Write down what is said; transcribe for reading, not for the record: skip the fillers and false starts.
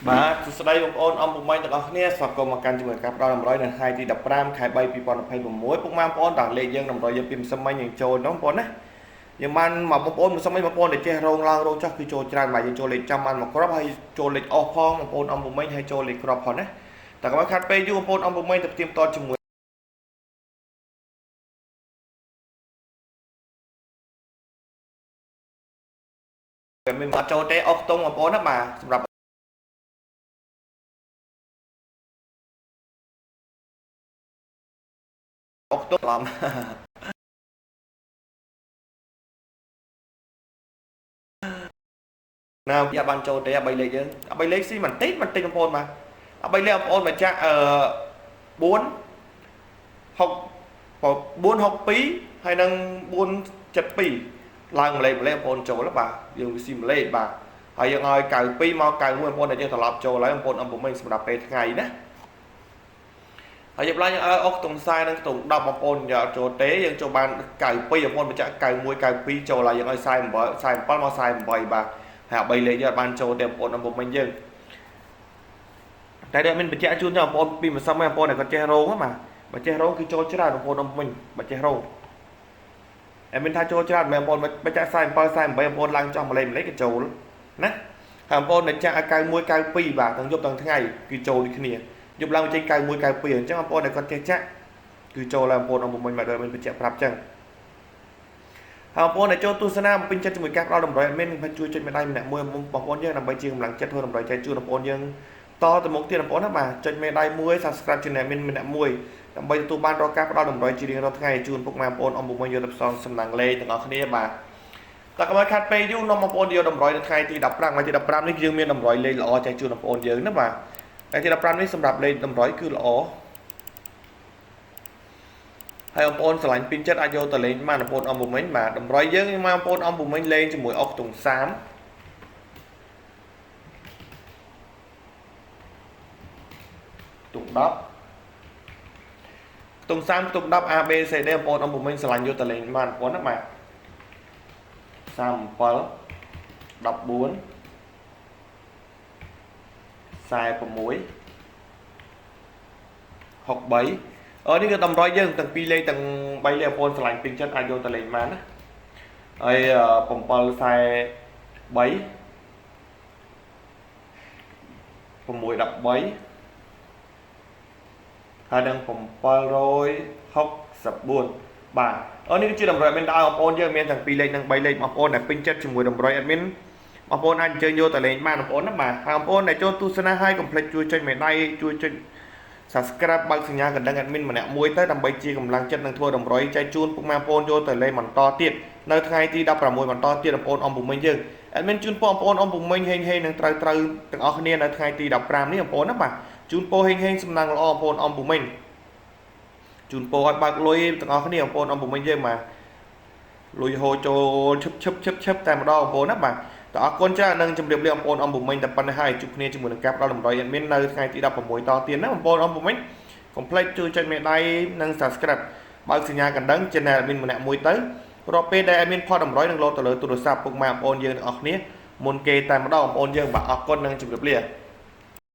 បាទសួស្តីបងប្អូនអមពុកម៉ែទាំងអស់គ្នាស្វាគមន៍មកកាន់ជាមួយការផ្ដល់តម្រុយនៅថ្ងៃទី15ខែ3 2026ពុកម៉ែបងប្អូនតើលេខយើងតម្រុយយើងពីម្សិលមិញយើងចូលហ្នឹងបងប្អូនណាយើងបានមកបងប្អូនម្សិលមិញបងប្អូនដែលចេះរងឡើងរងចោះគឺចូលច្រើនបាទយើងចូលលេខចាំបានមកគ្រាប់ហើយចូលលេខអស់ផងបងប្អូនអមពុកម៉ែហើយចូលលេខគ្រាប់ផងណាតែកុំឲ្យខាត់ពេកយូរបងប្អូនអមពុកម៉ែទៅផ្ទៀងផ្ទាត់ជាមួយមានអត់ចូលទេអស់ខ្ទង់បងប្អូនណាបាទសម្រាប់អស់ខ្ទង់ឡំណាវាបានចូលទេ3លេខយើង3លេខស៊ីបន្តិចបងប្អូនបាទ3លេខបងប្អូនមកចាក់4 462ហើយនឹង472ឡើងម្លេះបងប្អូនចូលបាទយើងស៊ីម្លេះបាទហើយយើងឲ្យ92មក91បងប្អូនដែលយើងត្រឡប់ចូលហើយបងប្អូនអំពុំមិញសម្រាប់ពេលថ្ងៃណាហើយយើងឡើងយើងឲ្យអុកខ្ទង់ខ្សែនិងខ្ទង់10បងប្អូនយកចូលទេយើងចូលបាន92បងប្អូនបញ្ជាក់91 92ចូលហើយយើងឲ្យ47មក48បាទហើយ3លេខយកបានចូលទេបងប្អូនអំពុំមិញយើងតែដែលមានបញ្ជាក់ជូនទៅបងប្អូនពីម្សិលមិញបងប្អូនដែលគាត់ចេះរងបាទបើចេះរងគឺចូលច្រើនបងប្អូនអំពុំមិញបើចេះរងមានថាចូលច្រើនមែនបងប្អូនបញ្ជាក់47 48បងប្អូនឡើងចោះម្លេះក៏ចូលណាហើយបងប្អូនដែលចាក់ឲ្យ91 92បាទទាំងយប់ទាំងថ្ងៃគឺចូលដូចគ្នាយប់ឡើងចេញ91 92អញ្ចឹងបងប្អូនដែលគាត់ចេះចាក់គឺចូលហើយបងប្អូនអំពុំមិញបាទដោយមានបញ្ជាក់ប្រាប់អញ្ចឹងហើយបងប្អូនដែលចូលទស្សនាបំពេញចិត្តជាមួយការផ្ដល់តម្រុយadminជួយចុចម្ដៃម្នាក់មួយបងប្អូនយើងដើម្បីជាកម្លាំងចិត្តធ្វើតម្រុយចែកជូនបងប្អូនយើងតទៅមុខទៀតបងប្អូនណាបាទចុចមេដៃមួយ subscribe channel admin ម្នាក់មួយដើម្បីទទួលបានរាល់ការផ្ដល់តម្រុយជារៀងរាល់ថ្ងៃជូនពុកម៉ែបងប្អូនអំពុំមិញយកទៅផ្សងសំណាងលេខទាំងអស់គ្នាបាទតែកុំឲ្យខាត់ពេកយូរនាំបងប្អូនយកតម្រុយនៅថ្ងៃទី15ថ្ងៃទី15នេះយើងមានតម្រុយលេខល្អចែកជូនបងប្អូនយើងណាបាទថ្ងៃទី15នេះសម្រាប់លេខតម្រុយគឺល្អហើយបងប្អូនឆ្លាញ់ពីចិត្តអាចយកទៅលេងបានបងប្អូនអំពុំមិញបាទតម្រុយយើងមកបងប្អូនអំពុំមិញលេងជាមួយអុកទុង30ទុង10ទុង30ទុង10 ABCD បងប្អូនអំពុំមិញឆ្លាញ់យកទៅលេងបានបងប្អូនណាបាទ37 14 46 63នេះគឺតម្រុយយើងទាំង2លេខទាំង3លេខបងប្អូនឆ្លាញ់ពីចិត្តអាចយកទៅលេងបានណាហើយ7 43ហើយនឹង764បាទនេះគឺជាតម្រុយ admin ដល់បងប្អូនយើងមានទាំង2លេខនិង3លេខបងប្អូនដែលពេញចិត្តជាមួយតម្រុយ admin បងប្អូនអាចអញ្ជើញយកទៅលេងបានបងប្អូនណាបាទហើយបងប្អូនដែលចូលទស្សនាហើយកុំភ្លេចជួយចុចមេដៃជួយចុច subscribe បើកសញ្ញាកណ្ដឹង admin ម្នាក់មួយទៅដើម្បីជាកម្លាំងចិត្តនិងធ្វើតម្រុយចែកជូនពុកម៉ែបងប្អូនយកទៅលេងបន្តទៀតនៅថ្ងៃទី16បន្តទៀតបងប្អូនអំពុំមិញយើង admin ជូនពរបងប្អូនអំពុំមិញហេងនឹងត្រូវទាំងអស់គ្នានៅថ្ងៃទី15នេះបងប្អូនណាបាទជូនពរហេងសំណាងល្អបងប្អូនអំពុំមិញជូនពរឲ្យបើកលុយទាំងអស់គ្នាបងប្អូនអំពុំមិញយើងបាទលុយហូរចូលឈឹបតែម្ដងបងប្អូនណាបាទតើអរគុណច្រើននឹងជម្រាបលាបងប្អូនអំពុំមិញតែប៉ុណ្្នេះហើយជួបគ្នាជាមួយនឹងការផ្ដល់តម្រុយ admin នៅថ្ងៃទី16តទៀតណាបងប្អូនអំពុំមិញកុំភ្លេចជួយចុចមេដៃនិង subscribe បើកសញ្ញាកណ្ដឹង channel admin ម្នាក់មួយទៅរាល់ពេលដែល admin ផុតតម្រុយនឹងលោតទៅលើទូរស័ព្ទពុកម៉ែបងប្អូនយើងទាំងអស់គ្នាមុនគេតែម្ដងបងប្អូនយើងបាទអរគុណនិងជម្រាបលា